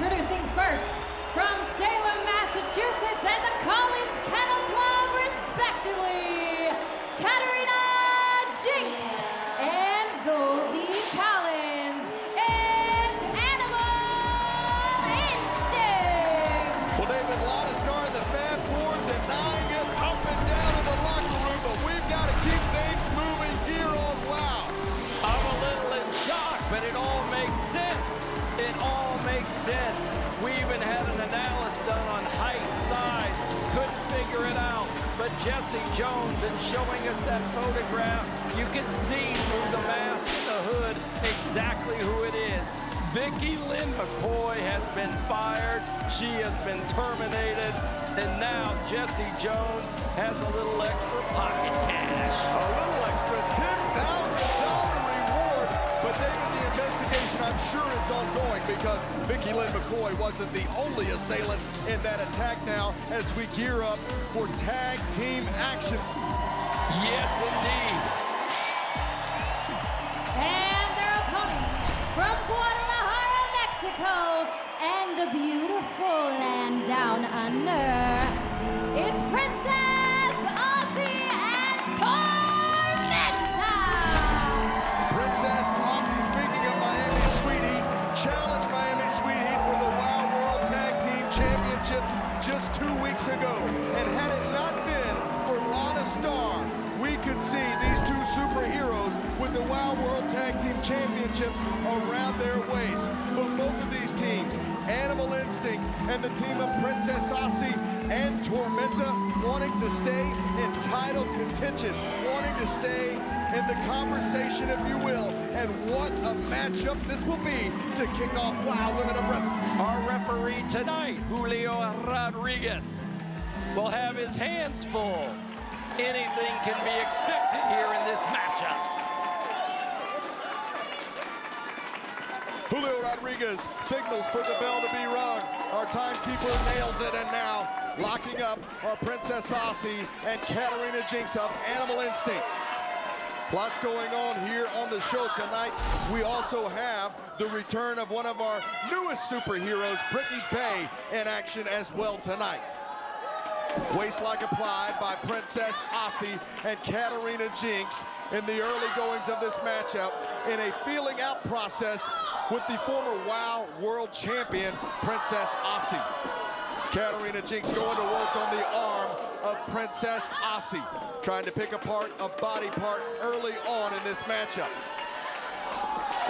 Introducing first, from Salem, Massachusetts and the Collins Kennel Club, respectively, Katarina, Jinx, and Goldie Collins, and Animal Instinct. Well, David, a lot of star in the Fab Four denying it up and down in the locker room, but we've got to keep things moving here on WOW. I'm a little in shock, but it all makes sense. It all makes sense. We even had an analysis done on height, size, couldn't figure it out. But Jessie Jones, in showing us that photograph, you can see through the mask and the hood exactly who it is. Vicki Lynn McCoy has been fired. She has been terminated. And now Jessie Jones has a little extra pocket cash. A little extra $10,000 reward. But David, the investigation I'm sure is ongoing because Vicki Lynn McCoy wasn't the only assailant in that attack now as we gear up for tag team action. Yes, indeed. And their opponents from Guadalajara, Mexico, and the beautiful land down under, it's Princess Aussie and Tormenta. Princess Aussie, speaking of Miami Sweet Heat, challenged Miami Sweet Heat for the WOW World Tag Team Championship just 2 weeks ago. And had it not been for Lana Starr, we could see these two superheroes with the WOW World Tag Team Championships around their waist. But both of these teams, Animal Instinct and the team of Princess Aussie and Tormenta, wanting to stay in title contention, wanting to stay in the conversation, if you will. And what a matchup this will be to kick off WOW Women of Wrestling. Our referee tonight, Julio Rodriguez, will have his hands full. Anything can be expected here in this matchup. Julio Rodriguez signals for the bell to be rung. Our timekeeper nails it, and now locking up our Princess Aussie and Katarina Jinx of Animal Instinct. Lots going on here on the show tonight. We also have the return of one of our newest superheroes, Brittany Bay, in action as well tonight. Waistlock applied by Princess Aussie and Katarina Jinx in the early goings of this matchup in a feeling out process with the former WOW World Champion, Princess Aussie. Katarina Jinx going to work on the arm of Princess Aussie, trying to pick apart a body part early on in this matchup.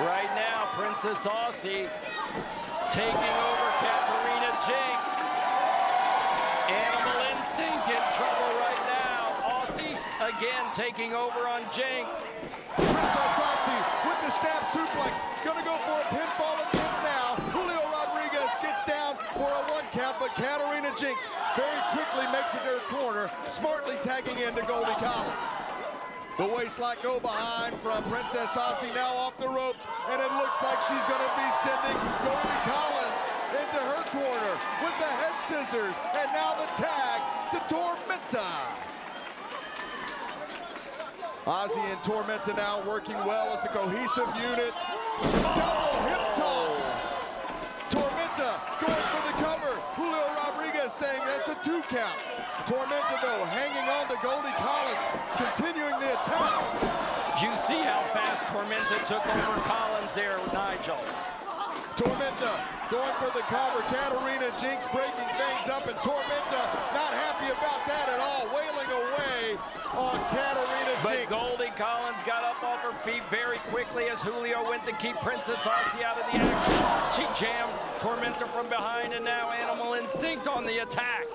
Right now, Princess Aussie taking over Katarina Jinx. Animal Instinct in trouble right now. Aussie again taking over on Jinx. Princess Aussie with the snap suplex, gonna go for a pinfall attempt now. Julio Rodriguez gets down for a 1 count, but Katarina Jinx very quickly makes it to her corner, smartly tagging into Goldie Collins. The waistlock go behind from Princess Aussie, now off the ropes, and it looks like she's gonna be sending Goldie Collins into her corner with the head scissors, and now the tag to Tormenta. Aussie and Tormenta now working well as a cohesive unit. Double hip toss. Tormenta going for the cover. Julio Rodriguez saying that's a 2 count. Tormenta, though, hanging on to Goldie Collins, continuing the attack. You see how fast Tormenta took over Collins there, Nigel. Tormenta going for the cover. Katarina Jinx breaking things up, and Tormenta not happy about that at all, wailing away on Katarina Jinx. But Goldie Collins got up off her feet very quickly as Julio went to keep Princess Aussie out of the action. She jammed Tormenta from behind, and now Animal Instinct on the attack.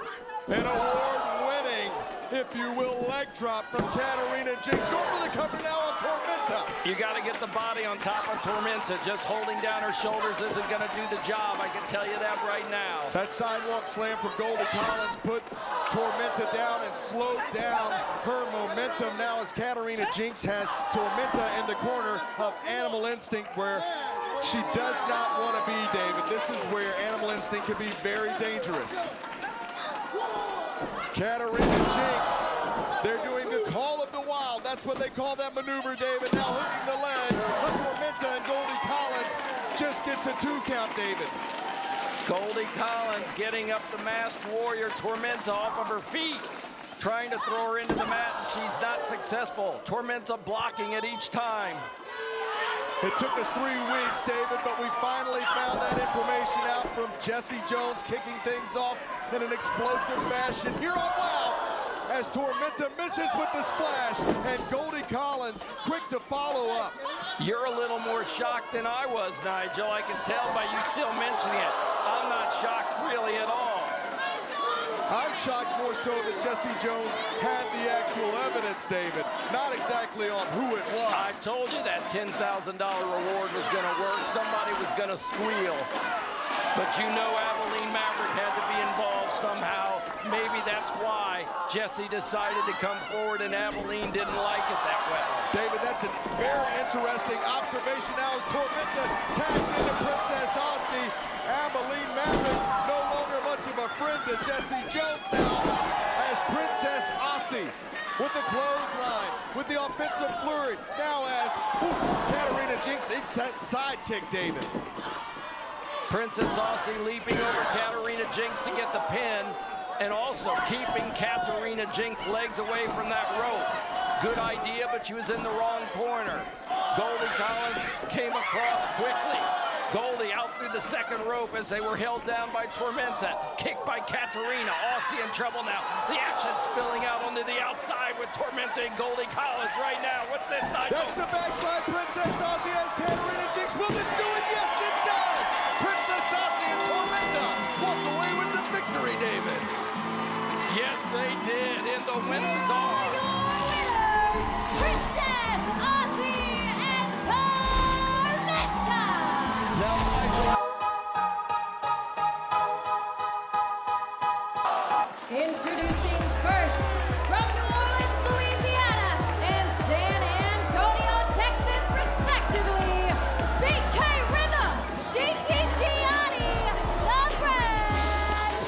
An award-winning, if you will, leg drop from Katarina Jinx. Going for the cover now on Tormenta. You got to get the body on top of Tormenta. Just holding down her shoulders isn't going to do the job. I can tell you that right now. That sidewalk slam from Goldie Collins put Tormenta down and slowed down her momentum now as Katarina Jinx has Tormenta in the corner of Animal Instinct, where she does not want to be, David. This is where Animal Instinct can be very dangerous. Katarina Jinx, they're doing the call of the wild. That's what they call that maneuver, David. Now hooking the leg of Tormenta, and Goldie Collins just gets a 2 count, David. Goldie Collins getting up the masked warrior Tormenta off of her feet, trying to throw her into the mat, and she's not successful. Tormenta blocking it each time. It took us 3 weeks, David, but we finally found that information out from Jessie Jones, kicking things off in an explosive fashion here on WOW, as Tormenta misses with the splash, and Goldie Collins quick to follow up. You're a little more shocked than I was, Nigel. I can tell by you still mentioning it. I'm not shocked really at all. I'm shocked more so that Jessie Jones had the actual evidence, David. Not exactly on who it was. I told you that $10,000 reward was going to work. Somebody was going to squeal. But you know Abilene Maverick had to be involved somehow. Maybe that's why Jessie decided to come forward and Abilene didn't like it that way. David, that's a very interesting observation now as Tormenta tags into Princess Aussie. Abilene Maverick no longer much of a friend to Jessie Jones now as Princess Aussie with the clothesline, with the offensive flurry. Now as Katarina Jinx hits that side kick, David. Princess Aussie leaping over Katarina Jinx to get the pin, and also keeping Katarina Jinx legs away from that rope. Good idea, but she was in the wrong corner. Goldie Collins came across quickly. Goldie out through the second rope as they were held down by Tormenta. Kicked by Katarina. Aussie in trouble now. The action spilling out onto the outside with Tormenta and Goldie Collins right now. What's this, Nigel? That's the backside. Princess Aussie has Katarina Jinx. Will this do it? Yes, it does! Princess Aussie and Tormenta walk away with the victory, David. Yes, they did in the winner's arms. Princess Aussie and Tormenta. Introducing first, from New Orleans, Louisiana, and San Antonio, Texas, respectively, BK Rhythm, Gigi, Gianni, the Brat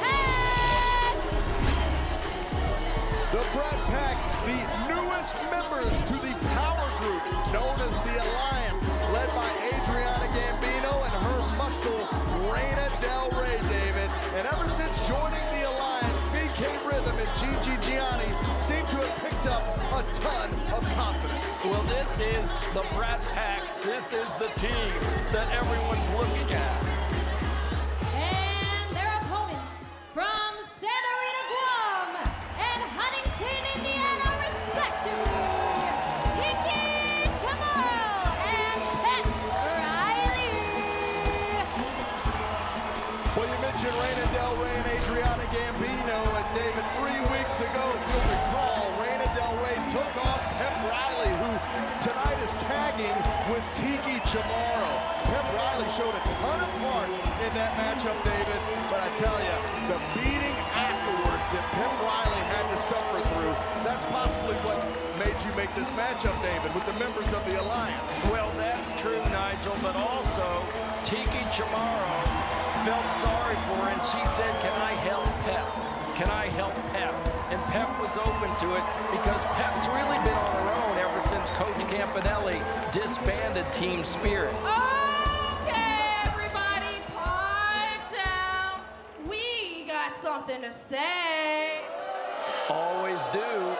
Pack. The Brat Pack, the newest members to the power group known as the Alliance, led by Adriana Gambino and her muscle, Reina Del Rey, David. And ever since joining the Alliance, BK Rhythm and Gigi Gianni seem to have picked up a ton of confidence. Well, this is the Brat Pack. This is the team that everyone's looking at. And their opponents from Santa Rita, Guam, and Huntington, Indiana, respectively, Tiki, Chamorro, and Pep Riley. Well, you mentioned Reina Del Rey and Adriana Gambino, and David, 3 weeks ago, you'll recall, Reina Del Rey took on Pep Riley, who tonight is tagging with Tiki Chamorro. Pep Riley showed a ton of heart in that matchup, David, but I tell you, the beating afterwards that Pep Riley had to suffer through, that's possibly what made you make this matchup, David, with the members of the Alliance. Well, that's true, Nigel, but also Tiki Chamorro felt sorry for her, and she said, "Can I help Pep? Can I help Pep?" And Pep was open to it because Pep's really been on her own ever since Coach Campanelli disbanded Team Spirit. Okay, everybody, pipe down. We got something to say. Always do.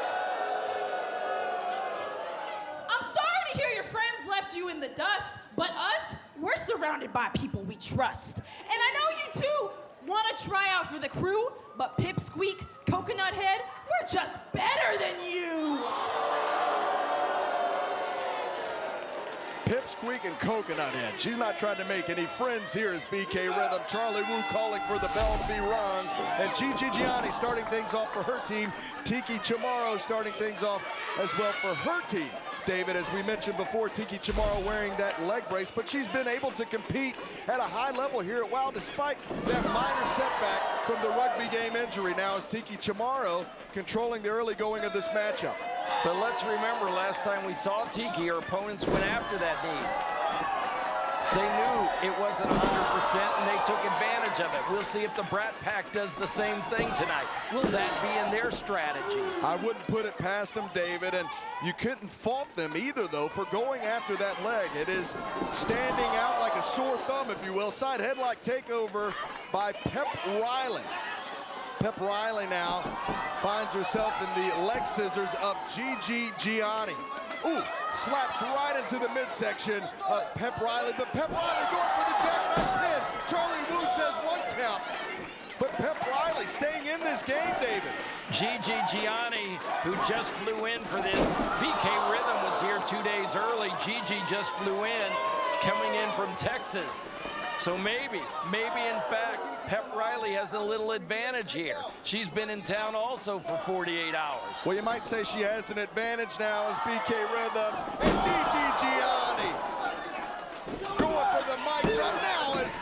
I'm sorry to hear your friends left you in the dust, but us, we're surrounded by people we trust. And I know you too want to try out for the crew, but Pipsqueak, Coconut Head, we're just better than you. Pipsqueak and Coconut Head. She's not trying to make any friends here as BK Rhythm. Charlie Wu calling for the bell to be rung. And Gigi Gianni starting things off for her team. Tiki Chamorro starting things off as well for her team. David, as we mentioned before, Tiki Chamorro wearing that leg brace, but she's been able to compete at a high level here at WOW despite that minor setback from the rugby game injury. Now is Tiki Chamorro controlling the early going of this matchup. But let's remember, last time we saw Tiki, her opponents went after that knee. They knew it wasn't 100%, and they took advantage of it. We'll see if the Brat Pack does the same thing tonight. Will that be in their strategy? I wouldn't put it past them, David, and you couldn't fault them either, though, for going after that leg. It is standing out like a sore thumb, if you will. Side headlock takeover by Pep Riley. Pep Riley now finds herself in the leg scissors of Gigi Gianni. Ooh, slaps right into the midsection of Pep Riley, but Pep Riley going for the jackknife pin. Charlie Wu says 1 count, but Pep Riley staying in this game, David. Gigi Gianni, who just flew in for this. BK Rhythm was here 2 days early. Gigi just flew in, coming in from Texas. So maybe in fact, Pep Riley has a little advantage here. She's been in town also for 48 hours. Well, you might say she has an advantage now as BK Rhythm and Gigi Gianni going for the mic drop now as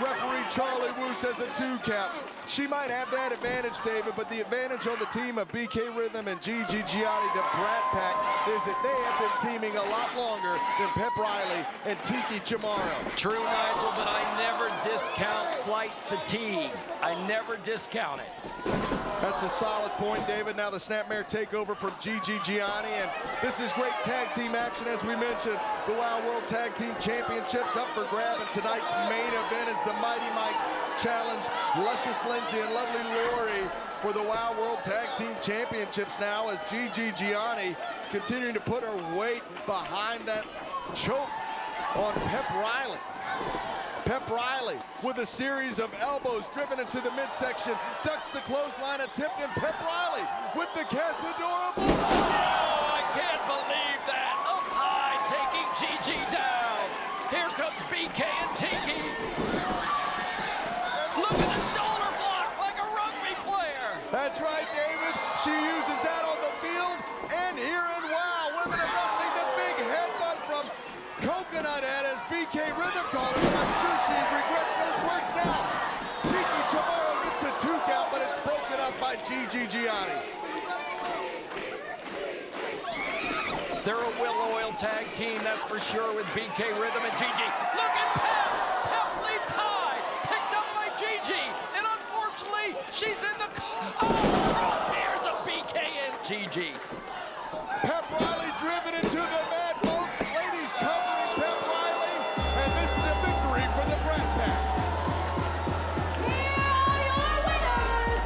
referee Charlie Wu says a 2 count. She might have that advantage, David, but the advantage on the team of BK Rhythm and Gigi Gianni, the Brat Pack, is that they have been teaming a lot longer than Pep Riley and Tiki Chamorro. True, Nigel, but I never discount flight fatigue. I never discount it. That's a solid point, David. Now the snapmare takeover from Gigi Gianni, and this is great tag team action, as we mentioned. The WOW World Tag Team Championships up for grab, and tonight's main event is the Mighty Mikes Challenge. Luscious Lindsay and Lovely Lori for the WOW World Tag Team Championships now, as Gigi Gianni continuing to put her weight behind that choke on Pep Riley. Pep Riley with a series of elbows driven into the midsection, ducks the clothesline attempt, and Pep Riley with the Casadora. Oh, I can't believe that. Up high, taking Gigi down. Here comes BK and Tiki. Look at the shoulder block like a rugby player. That's right, David. She uses that on the field, and here in WOW, Women of Wrestling, the big headbutt from Coconut Head, as BK Rhythm called it. I'm sure she regrets those words now. Tiki Chamorro gets a 2 count, but it's broken up by Gigi Gianni. They're a well-oiled tag team, that's for sure, with BK Rhythm and Gigi. Look at Pep! Pep lead tie! Picked up by Gigi! And unfortunately, she's in the... crosshairs of BK and Gigi. Pep Riley driven into the mad boat. Ladies covering Pep Riley, and this is a victory for the Brat Pack. Here are your winners,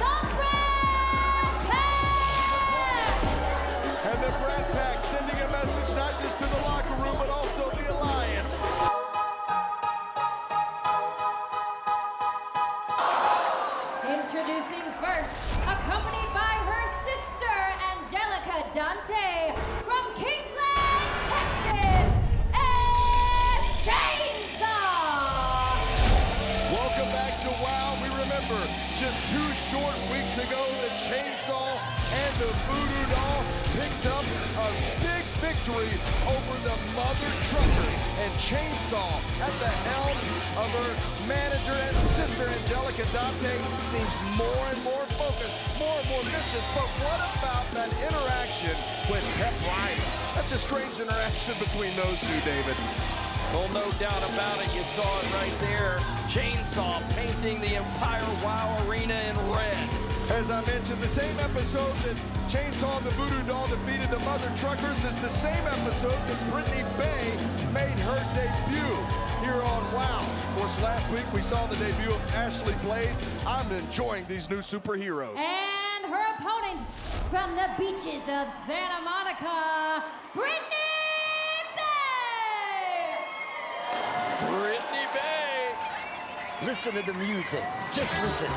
the Brat Pack! And the Brat Pack sending a message not just to the locker room, but also the Alliance. Introducing first, accompanied by her sister, Angelica Dante, from Kingsland, Texas, and Chainsaw! Welcome back to WOW. We remember just 2 short weeks ago that Chainsaw and the Voodoo Doll picked up a big victory over the Mother Trucker, and Chainsaw at the helm of her manager and sister Angelica Dante seems more and more focused, more and more vicious. But what about that interaction with Pep Riley? That's a strange interaction between those two, David. Well, no doubt about it. You saw it right there. Chainsaw painting the entire WOW arena in red. As I mentioned, the same episode that Chainsaw and the Voodoo Doll defeated the Mother Truckers is the same episode that Brittany Bay made her debut here on WOW. Of course, last week we saw the debut of Ashley Blaze. I'm enjoying these new superheroes. And her opponent from the beaches of Santa Monica, Brittany Bay! Brittany Bay. Listen to the music. Just listen.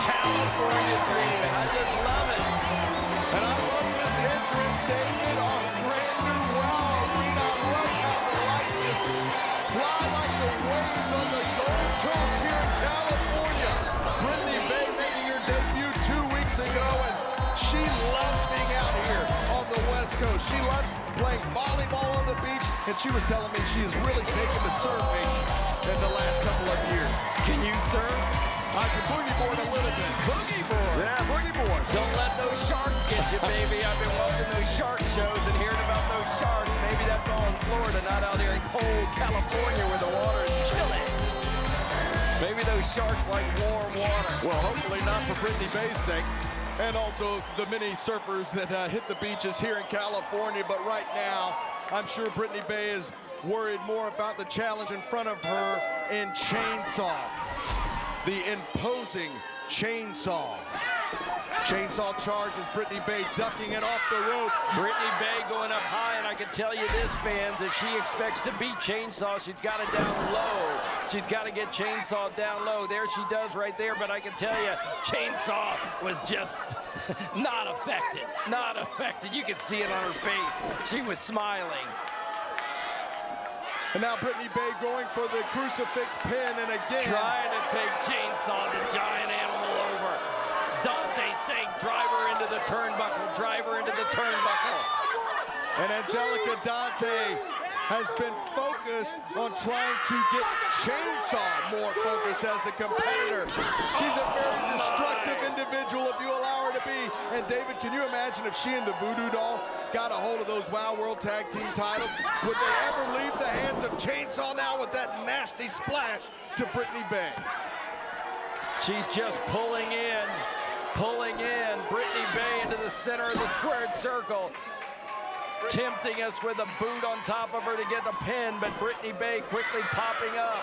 California dreaming. I just love it. And I love this entrance, David, on brand new WOW Arena. I love how the lights just fly like the waves on the Gold Coast here in California. Brittany Bay making her debut 2 weeks ago, and she loves being out here on the West Coast. She loves playing volleyball on the beach, and she was telling me she has really taken to surfing in the last couple of years. Can you surf? I can boogie board a little bit. Boogie board. Yeah, boogie board. told you, baby. I've been watching those shark shows and hearing about those sharks. Maybe that's all in Florida, not out here in cold California where the water is chilly. Maybe those sharks like warm water. Well, hopefully not for Brittany Bay's sake. And also the many surfers that hit the beaches here in California. But right now, I'm sure Brittany Bay is worried more about the challenge in front of her in chainsaw. The imposing chainsaw. Chainsaw charge as Brittany Bay ducking it off the ropes. Brittany Bay going up high, and I can tell you this, fans, if she expects to beat Chainsaw, she's got it down low. She's got to get Chainsaw down low. There she does right there, but I can tell you, Chainsaw was just not affected. Not affected. You can see it on her face. She was smiling. And now Brittany Bay going for the crucifix pin, and again trying to take Chainsaw, the giant animal, over. Dante saying, drive her into the turnbuckle, drive her into the turnbuckle. And Angelica Dante has been focused on trying to get Chainsaw more focused as a competitor. She's a very destructive individual if you allow her to be. And David, can you imagine if she and the Voodoo Doll got a hold of those WOW World Tag Team titles? Would they ever leave the hands of Chainsaw now with that nasty splash to Brittany Bay? She's just pulling in Brittany Bay into the center of the squared circle, tempting us with a boot on top of her to get the pin, but Brittany Bay quickly popping up.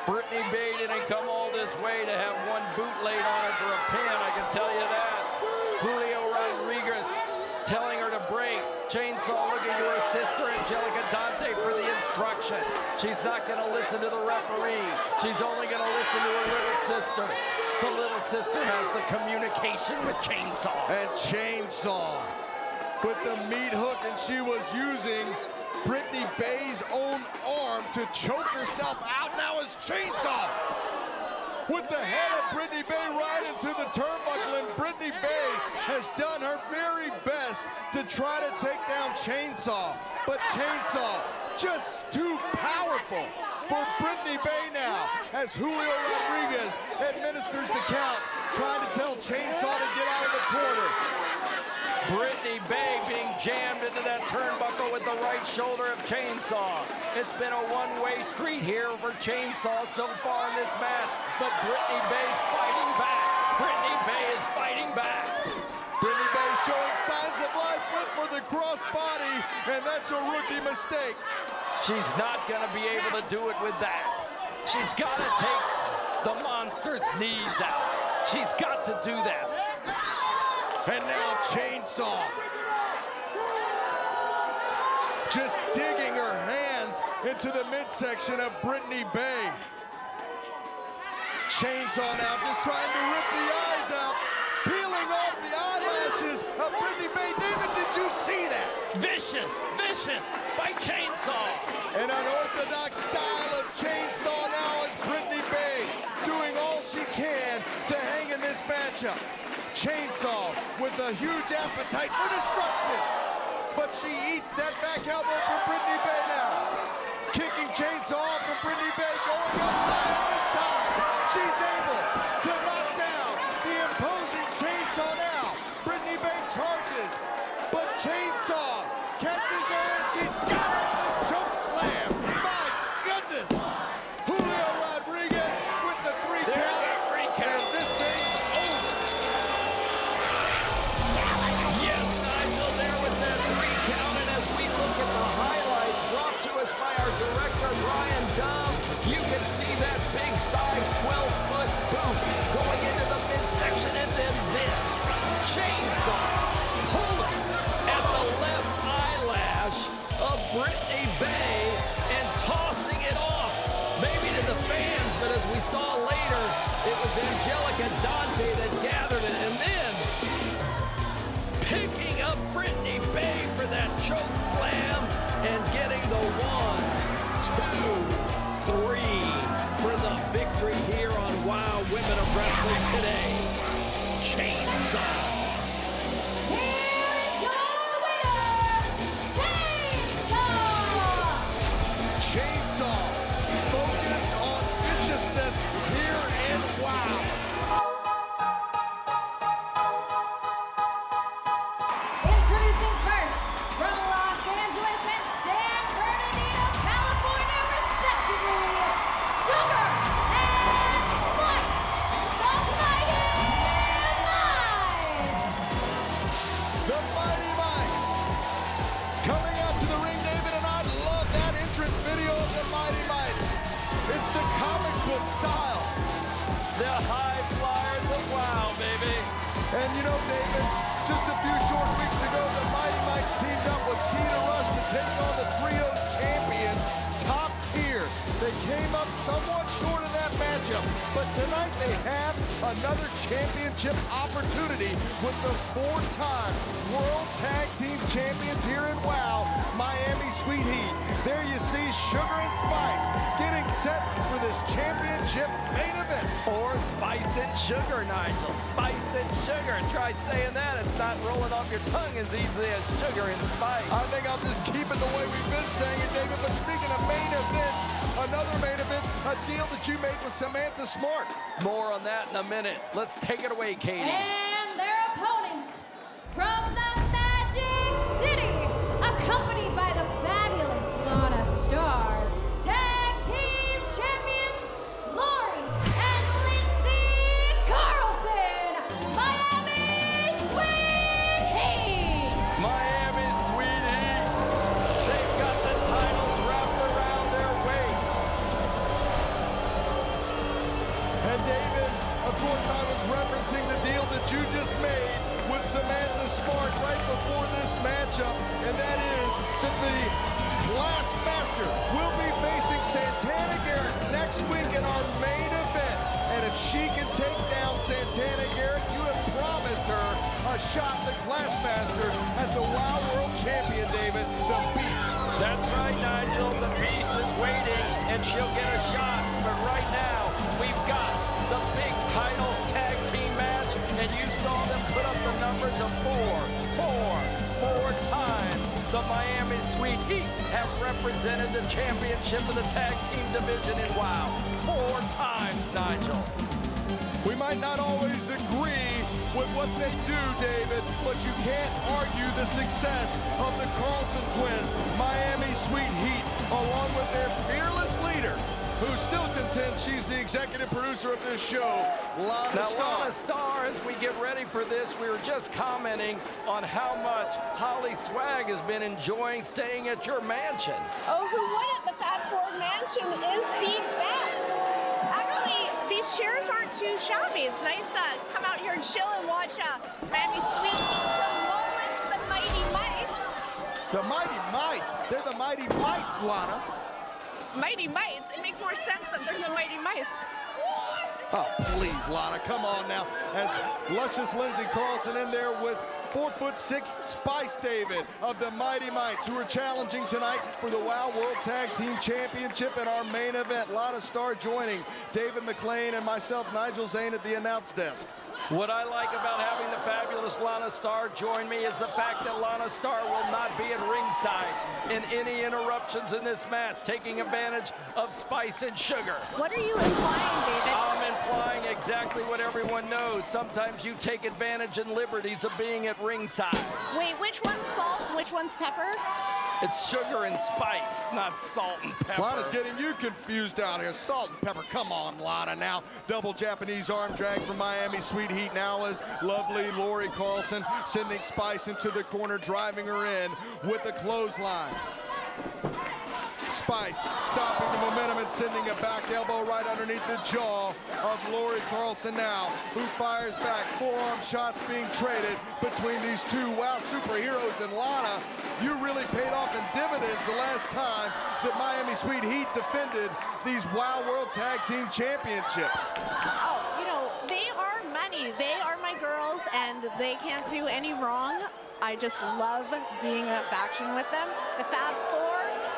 Brittany Bay didn't come all this way to have one boot laid on her for a pin, I can tell you that. Julio Rodriguez telling her to break. Chainsaw looking to her sister, Angelica Dante, for the instruction. She's not going to listen to the referee. She's only going to listen to her little sister. The little sister has the communication with Chainsaw. And Chainsaw with the meat hook, and she was using Brittany Bay's own arm to choke herself out. Now is Chainsaw with the head of Brittany Bay right into the turnbuckle, and Brittany Bay has done her very best to try to take down Chainsaw. But Chainsaw just too powerful for Brittany Bay now, as Julio Rodriguez administers the count, trying to tell Chainsaw to get out of the corner. Brittany Bay being jammed into that turnbuckle with the right shoulder of Chainsaw. It's been a one-way street here for Chainsaw so far in this match, but Brittany Bay's fighting back. Brittany Bay is fighting back. Brittany Bay showing signs of life, went for the crossbody, and that's a rookie mistake. She's not going to be able to do it with that. She's got to take the monster's knees out. She's got to do that. And now Chainsaw just digging her hands into the midsection of Brittany Bay. Chainsaw now just trying to rip the eyes out, peeling off the eyelashes of Brittany Bay. David, did you see that? Vicious, vicious by Chainsaw. An unorthodox style of Chainsaw now as Brittany Bay doing all she can to hang in this matchup. Chainsaw with a huge appetite for destruction, but she eats that back elbow from Brittany Bay now. Kicking Chainsaw off from Brittany Bay, going up high, and this time she's able to knock down the imposing Chainsaw now. Brittany Bay charges, but Chainsaw catches her, and she's got her with a choke slam. My goodness! Julio Rodriguez with the 3 count, and this thing over. Yes, Nigel there with that 3 count, and as we look at the highlights brought to us by our director, Brian Dove, you can see that big size 12-foot boot going into the midsection, and then this Chainsaw pulling at the left eyelash of Brittany Bay and tossing it off, maybe to the fans, but as we saw later, it was Angelica Dante that gathered it, and then picking up Brittany Bay for that choke slam and getting the 1, 2, 3 for the victory here on WOW Women of Wrestling today. Chainsaw. Chainsaw, focused on viciousness here in WOW. the high flyers of WOW, baby. And you know, David, just a few short weeks ago, the Mighty Mites teamed up with Kita Rush to take on the trio champions, top tier. They came up somewhat short in that matchup, but tonight they have another championship opportunity with the four-time World Tag Team Champions here in WOW, Miami Sweet Heat. There you see Sugar and Spice getting set for this championship main event. Or Spice and Sugar, Nigel. Spice and Sugar. Try saying that. It's not rolling off your tongue as easily as Sugar and Spice. I think I'll just keep it the way we've been saying it, David. But speaking of main events, another main event, a deal that you made with Samantha Smart. More on that in a minute. Let's take it away, Katie. And their opponents from the Magic City, accompanied by the fabulous Lana Star, Tag Team Champions Lori and Lindsay Carlson, Miami Sweet Heat. Miami Sweet Heat. They've got the titles wrapped around their waist. And David, of course, I was referencing the deal that you just made with Samantha Smart right before this matchup, and that is that the Classmaster will be facing Santana Garrett next week in our main event. And if she can take down Santana Garrett, you have promised her a shot at the Classmaster as the WOW World Champion, David, the Beast. That's right, Nigel. The Beast is waiting, and she'll get a shot. But right now, we've got the big title tag team match, and you saw them put up the numbers of four times. The Miami Sweet Heat have represented the championship of the tag team division in WOW 4 times, Nigel. We might not always agree with what they do, David, but you can't argue the success of the Carlson twins, Miami Sweet Heat, along with their fearless leader, who still contends she's the executive producer of this show, Lana Now, Star. Lana Star, as we get ready for this, we were just commenting on how much Holly Swag has been enjoying staying at your mansion. Oh, who wouldn't? The Fab Four Mansion is the best. Actually, these chairs aren't too shabby. It's nice to come out here and chill and watch Miami Sweet demolish the Mighty Mice. The Mighty Mice. They're the Mighty Mites, Lana. Mighty Mice? It makes more sense that they're the Mighty Mice. Oh, please, Lana, come on now. As luscious Lindsay Carlson in there with 4'6" Spice David of the Mighty Mites, who are challenging tonight for the WOW World Tag Team Championship in our main event. Lana Star joining David McLean and myself, Nigel Zane, at the announce desk. What I like about having the fabulous Lana Star join me is the fact that Lana Star will not be at ringside in any interruptions in this match, taking advantage of Spice and Sugar. What are you implying, David? I'm implying exactly what everyone knows. Sometimes you take advantage and liberties of being at ringside. Wait, which one's salt and which one's pepper? It's sugar and spice, not salt and pepper. Lana's getting you confused out here. Salt and pepper, come on, Lana now. Double Japanese arm drag from Miami Sweet Heat now as lovely Lori Carlson sending Spice into the corner, driving her in with a clothesline. Spice stopping the momentum and sending a back elbow right underneath the jaw of Lori Carlson now, who fires back. Forearm shots being traded between these two WOW superheroes. And Lana, you really paid off in dividends the last time that Miami Sweet Heat defended these WOW World Tag Team Championships. Oh, you know, they are money. They are my girls, and they can't do any wrong. I just love being a faction with them. The Fab Four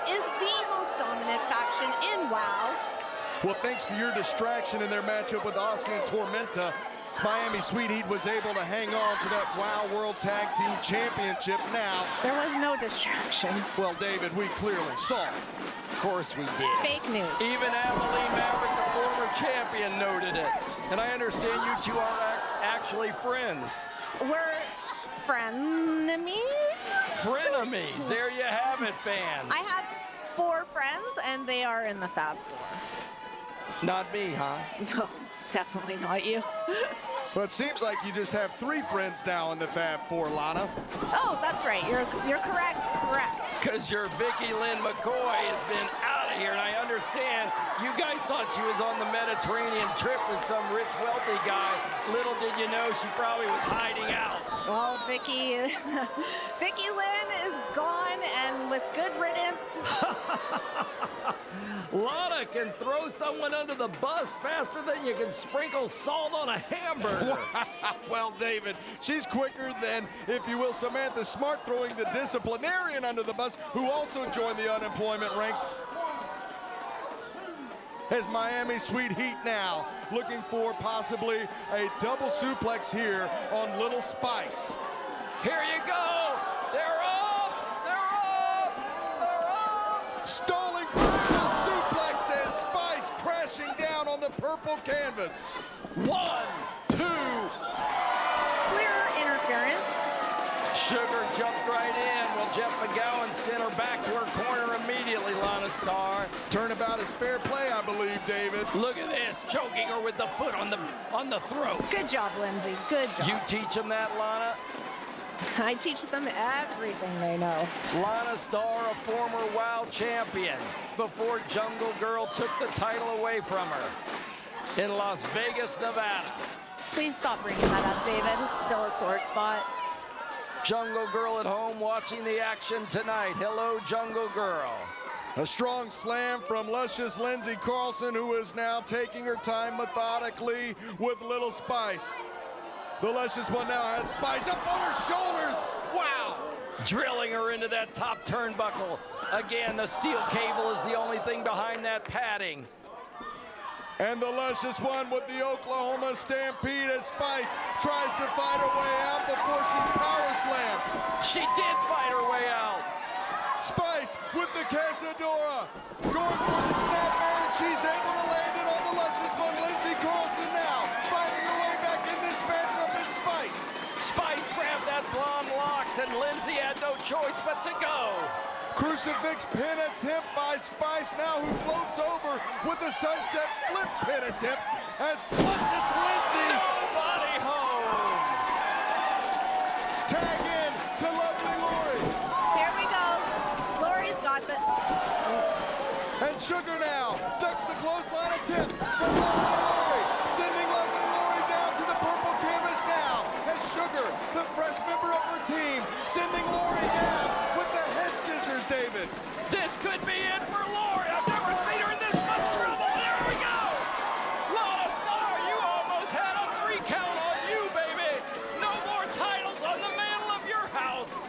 is the most dominant faction in WOW. Well, thanks to your distraction in their matchup with Aussie and Tormenta, Miami Sweet Heat was able to hang on to that WOW World Tag Team Championship now. There was no distraction. Well, David, we clearly saw it. Of course we did. Fake news. Even Emily Maverick, the former champion, noted it. And I understand you two are actually friends. We're frenemies? Frenemies. There you have it, fans. I have 4 friends, and they are in the Fab Four. Not me, huh? No, definitely not you. Well, it seems like you just have 3 friends now in the Fab Four, Lana. Oh, that's right. You're correct. Correct. Because your Vicky Lynn McCoy has been out of here, and I understand you guys thought she was on the Mediterranean trip with some rich, wealthy guy. Little did you know she probably was hiding out. Well, Vicky Lynn is gone, and with good riddance. Lana can throw someone under the bus faster than you can sprinkle salt on a hamburger. Well, David, she's quicker than, if you will, Samantha Smart throwing the disciplinarian under the bus, who also joined the unemployment ranks. As Miami Sweet Heat now looking for possibly a double suplex here on Little Spice. Here you go. They're up. They're up. They're up. Stalling vertical suplex and Spice crashing down on the purple canvas. 1, 2. Clear interference. Sugar jumped right in. Well, Jeff McGowan sent her back to her corner immediately, Lana Starr. Turnabout is fair play, I believe, David. Look at this, choking her with the foot on the throat. Good job, Lindsay. Good job. You teach them that, Lana? I teach them everything they know. Lana Starr, a former WOW champion, before Jungle Girl took the title away from her in Las Vegas, Nevada. Please stop bringing that up, David. It's still a sore spot. Jungle Girl at home watching the action tonight. Hello, Jungle Girl. A strong slam from luscious Lindsay Carlson, who is now taking her time methodically with Little Spice. The luscious one now has Spice up on her shoulders. Wow! Drilling her into that top turnbuckle. Again, the steel cable is the only thing behind that padding. And the luscious one with the Oklahoma Stampede as Spice tries to fight her way out before she's power slammed. She did fight her way out. Spice with the Casadora, going for the snapmare, and she's able to land it on the luscious one. Lindsay Carlson now fighting her way back in this matchup as Spice. Spice grabbed that blonde locks, and Lindsay had no choice but to go. Crucifix pin attempt by Spice now, who floats over with the sunset flip pin attempt as luscious Lindsay. Nobody home. Tag in to Lovely Lori. Here we go. Lori's got the... And Sugar now ducks the clothesline attempt from Lovely Lori, sending Lovely Lori down to the purple canvas now. And Sugar, the fresh member of her team, sending Lori down with the head scissors, David. This could be it for Lori. I've never seen her in this much trouble. There we go. Lana Starr, you almost had a 3 count on you, baby. No more titles on the mantle of your house.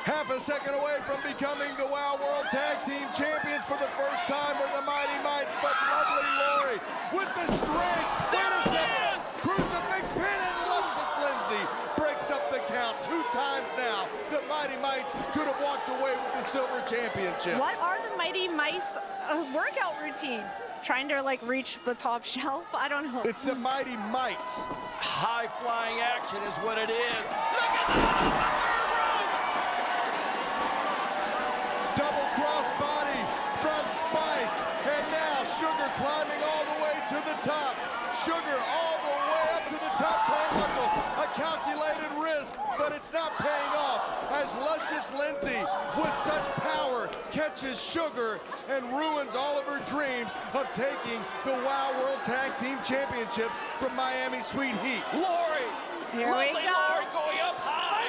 Half a second away from becoming the WOW World Tag Team Champions for the first time with the Mighty Mites, but Lovely Lori with the strength. Wait a second. Crucifix pin and luscious Lindsay breaks up the count 2 times now. The Mighty Mites could have walked away with the Silver Championship. What are the Mighty Mice workout routine? Trying to, like, reach the top shelf? I don't know. It's the Mighty Mites. High-flying action is what it is. Look at that! Double cross body from Spice. And now Sugar climbing all the way to the top. Sugar all the way up to the top turnbuckle. A calculated risk, but it's not paying off as luscious Lindsay with such power catches Sugar and ruins all of her dreams of taking the WOW World Tag Team Championships from Miami Sweet Heat. Lori! Here we Lovely go. Lori going up high!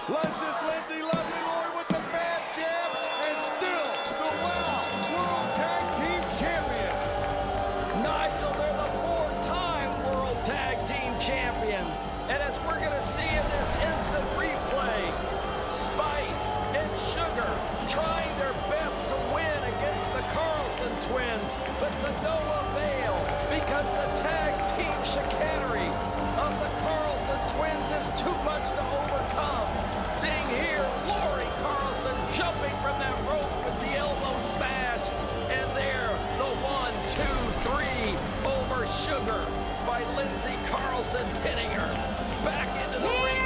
Luscious Lindsay, Lovely Lori with the Fab Jam, and still the WOW World Tag Team Champions. Nigel, they're the 4-time World Tag Team Champions. And as we're going to see in this instant replay, Spice and Sugar trying their best to win against the Carlson twins, but to no avail because the tag team chicanery of the Carlson twins is too much to overcome. Seeing here, Lori Carlson jumping from that rope with the elbow smash. And there, the 1, 2, 3 over Sugar by Lindsay Carlson pinning her back into the ring.